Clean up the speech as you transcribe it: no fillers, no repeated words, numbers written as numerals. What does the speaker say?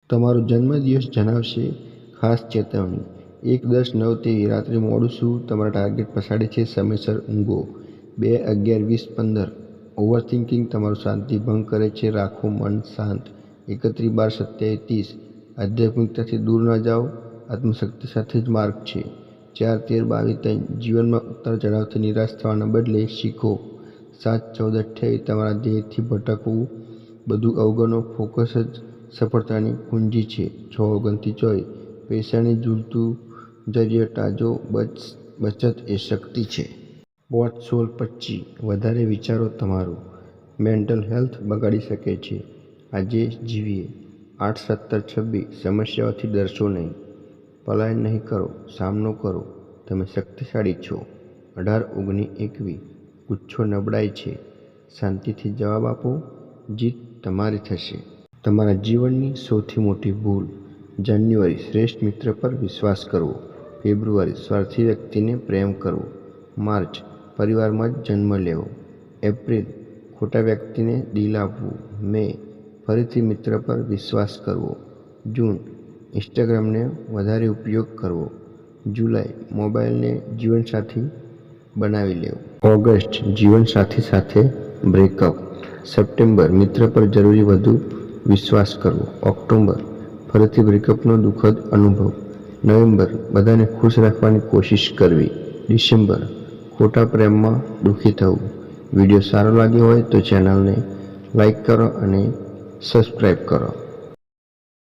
તમારો જન્મદિવસ જણાવશે ખાસ ચેતવણી 1:10:09 તે રાત્રે મોડું સૂવું તમારા ટાર્ગેટ પછાડે છે. સમયસર ઊંઘો. 2:11:20:15 ઓવરથિંકિંગ તમારું શાંતિ ભંગ કરે છે. રાખો મન શાંત. 31:12:27 આધ્યાત્મિકતાથી દૂર ન જાઓ, આત્મશક્તિ સાથે જ માર્ગ છે. 4:13:22 જીવનમાં ઉતાર ચઢાવથી નિરાશ થવાના બદલે શીખો. 7:14:28 તમારા ધ્યેયથી ભટકવું બધું અવગણો. ફોકસ જ સફળતાની કુંજી છે. 6:29:24 પૈસાની ઝૂલતું જરિયટાજો બચત એ શક્તિ છે. 4:16:25 વધારે વિચારો તમારું મેન્ટલ હેલ્થ બગાડી શકે છે. આજે જીવીએ. 8:17:26 સમસ્યાઓથી ડરશો નહીં. પલાયન નહીં કરો, સામનો કરો. તમે શક્તિશાળી છો. 18:19:21 ગુચ્છો નબળાઈ છે. શાંતિથી જવાબ આપો. જીત તમારી થશે. તમારા જીવનની સૌથી મોટી ભૂલ. જાન્યુઆરી શ્રેષ્ઠ મિત્ર પર વિશ્વાસ કરવો. ફેબ્રુઆરી સ્વાર્થી વ્યક્તિને પ્રેમ કરવો. માર્ચ પરિવારમાં જ જન્મ લેવો. એપ્રિલ ખોટા વ્યક્તિને દિલ આપવું. મે ફરીથી મિત્ર પર વિશ્વાસ કરવો. જૂન ઇન્સ્ટાગ્રામને વધારે ઉપયોગ કરવો. જુલાઈ મોબાઈલને જીવનસાથી બનાવી લેવો. ઓગસ્ટ જીવનસાથી સાથે બ્રેકઅપ. સપ્ટેમ્બર મિત્ર પર જરૂરી વધુ વિશ્વાસ કરવો. ઓક્ટોબર ફરીથી બ્રેકઅપનો દુઃખદ અનુભવ. નવેમ્બર બધાને ખુશ રાખવાની કોશિશ કરવી. ડિસેમ્બર ખોટા પ્રેમમાં દુઃખી થવું. વિડીયો સારો લાગ્યો હોય તો ચેનલને લાઈક કરો અને સબસ્ક્રાઈબ કરો.